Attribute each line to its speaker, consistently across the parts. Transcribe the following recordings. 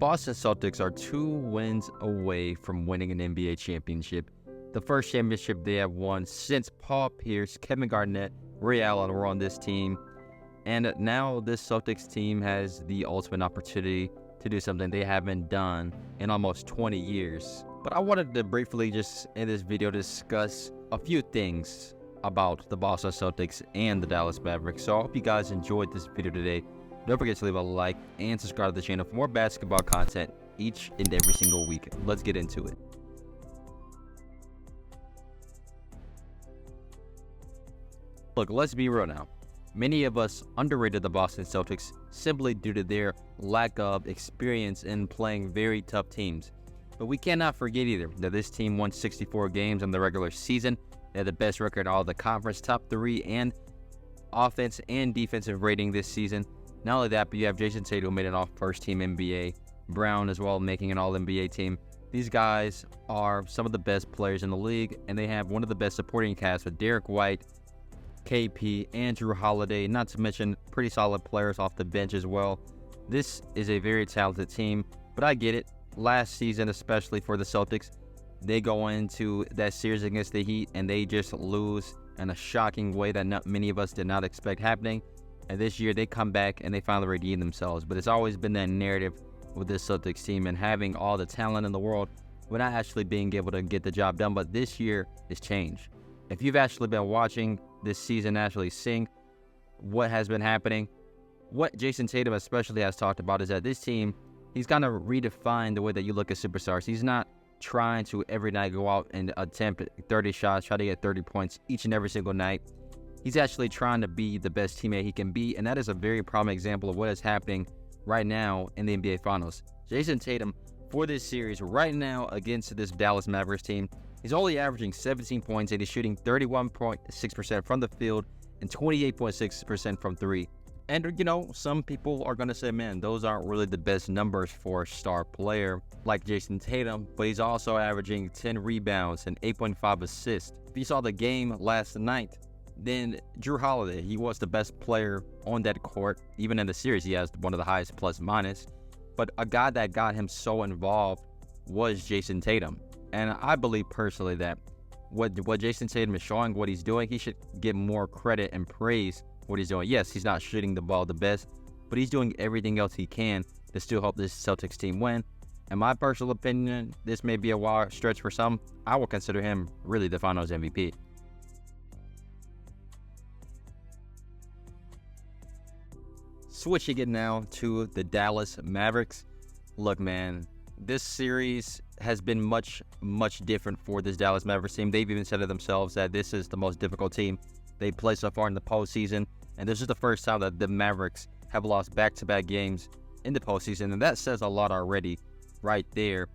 Speaker 1: Boston Celtics are 2 wins away from winning an NBA championship. The first championship they have won since Paul Pierce, Kevin Garnett, Ray Allen were on this team. And now this Celtics team has the ultimate opportunity to do something they haven't done in almost 20 years. But I wanted to briefly just in this video discuss a few things about the Boston Celtics and the Dallas Mavericks. So I hope you guys enjoyed this video today. Don't forget to leave a like and subscribe to the channel for more basketball content each and every single week. Let's get into it. Look, let's be real now. Many of us underrated the Boston Celtics simply due to their lack of experience in playing very tough teams. But we cannot forget either that this team won 64 games in the regular season. They had the best record in all of the conference, top 3 and offense and defensive rating this season. Not only that, but you have Jason Tatum, who made an all-first-team NBA, Brown as well, making an all-NBA team. These guys are some of the best players in the league, and they have one of the best supporting casts with Derek White, KP, Andrew Holiday, not to mention pretty solid players off the bench as well. This is a very talented team, but I get it. Last season, especially for the Celtics, they go into that series against the Heat, and they just lose in a shocking way that not many of us did not expect happening. And this year, they come back and they finally redeem themselves. But it's always been that narrative with this Celtics team and having all the talent in the world without actually being able to get the job done. But this year, it's changed. If you've actually been watching this season, actually seeing what has been happening, what Jason Tatum especially has talked about is that this team, he's going to redefine the way that you look at superstars. He's not trying to every night go out and attempt 30 shots, try to get 30 points each and every single night. He's actually trying to be the best teammate he can be, and that is a very prime example of what is happening right now in the NBA Finals. Jason Tatum, for this series right now against this Dallas Mavericks team, he's only averaging 17 points, and he's shooting 31.6% from the field and 28.6% from 3. And, you know, some people are going to say, man, those aren't really the best numbers for a star player like Jason Tatum, but he's also averaging 10 rebounds and 8.5 assists. If you saw the game last night, then Drew Holiday, he was the best player on that court. Even in the series, he has one of the highest plus minus. But a guy that got him so involved was Jason Tatum. And I believe personally that what Jason Tatum is showing, what he's doing, he should get more credit and praise what he's doing. Yes, he's not shooting the ball the best, but he's doing everything else he can to still help this Celtics team win. In my personal opinion, this may be a wild stretch for some. I will consider him really the Finals MVP. Switching it now to the Dallas Mavericks. Look, man, this series has been much different for this Dallas Mavericks team. They've even said it themselves that this is the most difficult team they played so far in the postseason. And this is the first time that the Mavericks have lost back-to-back games in the postseason. And that says a lot already right there.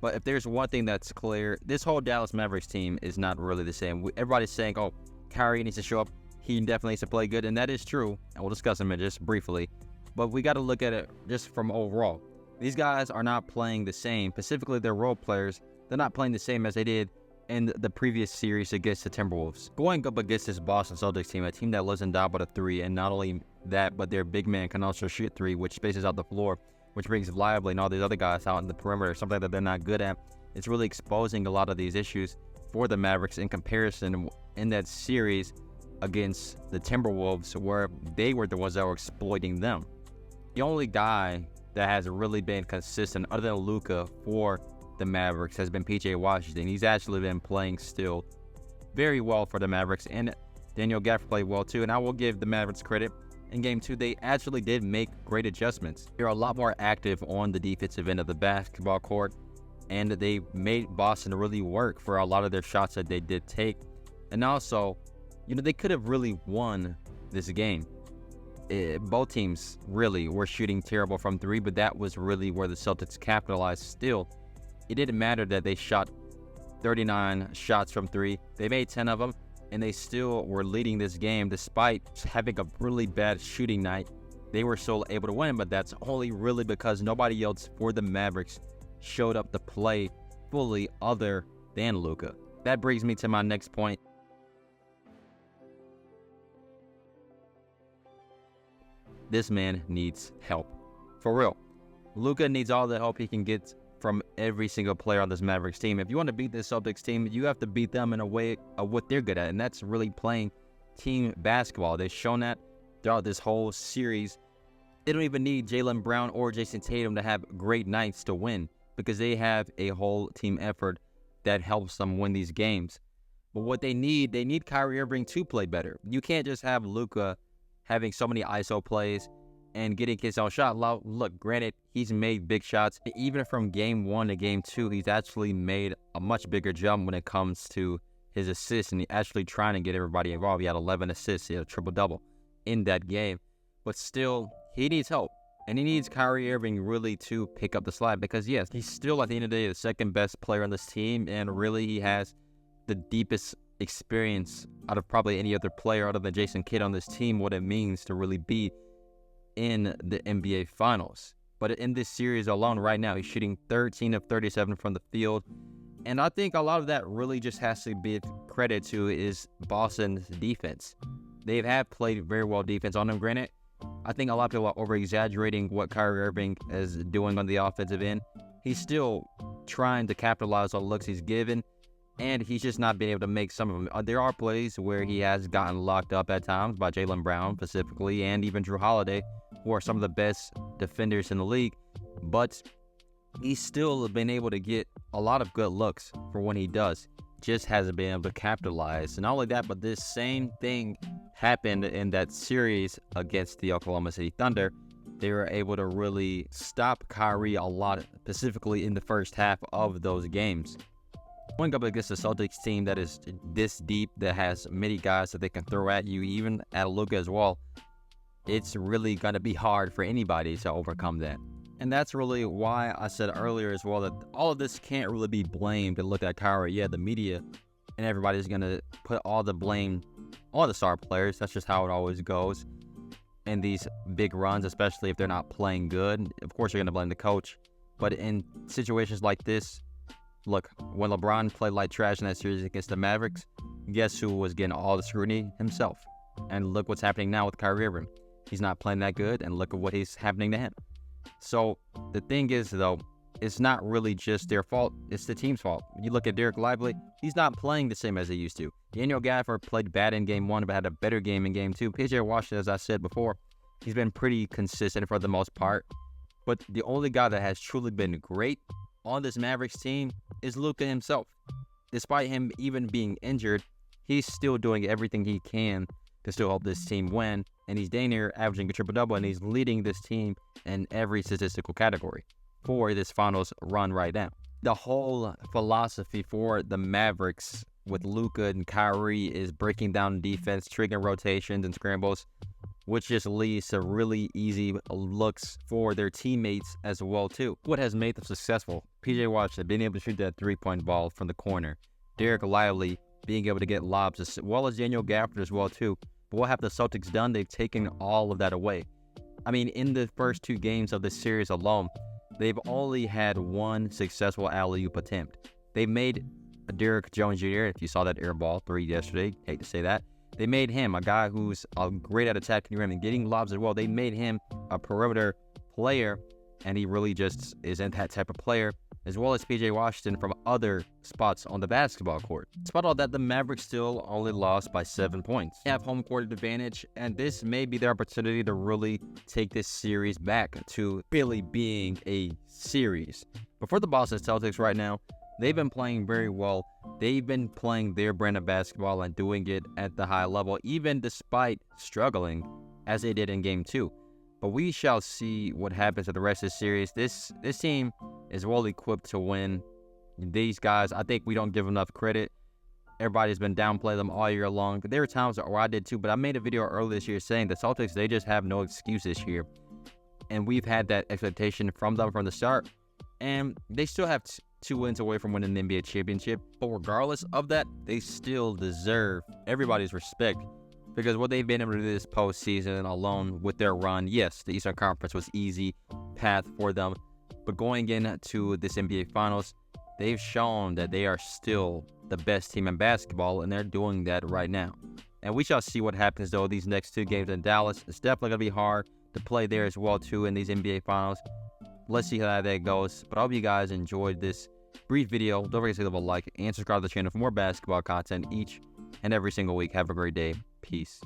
Speaker 1: But if there's one thing that's clear, this whole Dallas Mavericks team is not really the same. Everybody's saying, oh, Kyrie needs to show up. He definitely needs to play good, and that is true, and we'll discuss him just briefly. But we got to look at it just from overall. These guys are not playing the same, specifically their role players. They're not playing the same as they did in the previous series against the Timberwolves. Going up against this Boston Celtics team, a team that lives and dies by the 3, and not only that, but their big man can also shoot 3, which spaces out the floor, which brings Lively and all these other guys out in the perimeter, something that they're not good at. It's really exposing a lot of these issues for the Mavericks in comparison in that series against the Timberwolves, where they were the ones that were exploiting them. The only guy that has really been consistent other than Luka for the Mavericks has been PJ Washington. He's actually been playing still very well for the Mavericks, and Daniel Gafford played well too. And I will give the Mavericks credit. In game 2, they actually did make great adjustments. They're a lot more active on the defensive end of the basketball court, and they made Boston really work for a lot of their shots that they did take. And also, you know, they could have really won this game. Both teams really were shooting terrible from 3, but that was really where the Celtics capitalized. Still, it didn't matter that they shot 39 shots from 3. They made 10 of them, and they still were leading this game despite having a really bad shooting night. They were still able to win, but that's only really because nobody else for the Mavericks showed up to play fully other than Luka. That brings me to my next point. This man needs help. For real. Luka needs all the help he can get from every single player on this Mavericks team. If you want to beat this Celtics team, you have to beat them in a way of what they're good at, and that's really playing team basketball. They've shown that throughout this whole series. They don't even need Jaylen Brown or Jason Tatum to have great nights to win, because they have a whole team effort that helps them win these games. But what they need Kyrie Irving to play better. You can't just have Luka having so many ISO plays and getting his own shot. Look, granted, he's made big shots. Even from game 1 to game 2, he's actually made a much bigger jump when it comes to his assists, and he's actually trying to get everybody involved. He had 11 assists. He had a triple-double in that game. But still, he needs help. And he needs Kyrie Irving really to pick up the slack, because, yes, he's still, at the end of the day, the second best player on this team, and really he has the deepest experience out of probably any other player other than Jason Kidd on this team, what it means to really be in the NBA Finals. But in this series alone right now, he's shooting 13 of 37 from the field. And I think a lot of that really just has to be credit to is Boston's defense. They have played very well defense on him. Granted, I think a lot of people are over-exaggerating what Kyrie Irving is doing on the offensive end. He's still trying to capitalize on looks he's given, and he's just not been able to make some of them. There are plays where he has gotten locked up at times by Jaylen Brown specifically, and even Drew Holiday, who are some of the best defenders in the league. But he's still been able to get a lot of good looks for when he does. Just hasn't been able to capitalize. And not only that, but this same thing happened in that series against the Oklahoma City Thunder. They were able to really stop Kyrie a lot, specifically in the first half of those games. Going up against the Celtics team that is this deep, that has many guys that they can throw at you, even at Luka as well, it's really going to be hard for anybody to overcome that. And that's really why I said earlier as well that all of this can't really be blamed and look at Kyrie. Yeah, the media and everybody's going to put all the blame on the star players. That's just how it always goes in these big runs, especially if they're not playing good. Of course, you're going to blame the coach. But in situations like this, look, when LeBron played like trash in that series against the Mavericks, guess who was getting all the scrutiny? Himself. And look what's happening now with Kyrie Irving. He's not playing that good, and look at what is happening to him. So the thing is, though, it's not really just their fault. It's the team's fault. You look at Derek Lively, he's not playing the same as he used to. Daniel Gafford played bad in game 1, but had a better game in game 2. PJ Washington, as I said before, he's been pretty consistent for the most part. But the only guy that has truly been great on this Mavericks team is Luka himself. Despite him even being injured, he's still doing everything he can to still help this team win. And he's dang near averaging a triple-double, and he's leading this team in every statistical category for this finals run right now. The whole philosophy for the Mavericks with Luka and Kyrie is breaking down defense, triggering rotations and scrambles, which just leads to really easy looks for their teammates as well, too. What has made them successful? PJ Washington being able to shoot that three-point ball from the corner. Derek Lively being able to get lobs, as well as Daniel Gafford as well, too. But what have the Celtics done? They've taken all of that away. I mean, in the first 2 games of this series alone, they've only had 1 successful alley-oop attempt. They made Derrick Jones Jr., if you saw that air ball 3 yesterday, hate to say that, they made him a guy who's great at attacking the rim and getting lobs as well. They made him a perimeter player, and he really just isn't that type of player, as well as PJ Washington from other spots on the basketball court. Despite all that, the Mavericks still only lost by 7 points. They have home court advantage, and this may be their opportunity to really take this series back to really being a series. But for the Boston Celtics right now, they've been playing very well. They've been playing their brand of basketball and doing it at the high level, even despite struggling as they did in Game 2. But we shall see what happens at the rest of the series. This team is well equipped to win. These guys, I think we don't give enough credit. Everybody's been downplaying them all year long. There were times where I did too, but I made a video earlier this year saying the Celtics, they just have no excuse this year. And we've had that expectation from them from the start. And they still have 2 wins away from winning the NBA championship. But regardless of that, they still deserve everybody's respect. Because what they've been able to do this postseason alone with their run, yes, the Eastern Conference was easy path for them. But going into this NBA Finals, they've shown that they are still the best team in basketball, and they're doing that right now. And we shall see what happens, though, these next 2 games in Dallas. It's definitely going to be hard to play there as well, too, in these NBA Finals. let's see how that goes. But I hope you guys enjoyed this brief video. Don't forget to leave a like and subscribe to the channel for more basketball content each and every single week. Have a great day. Peace.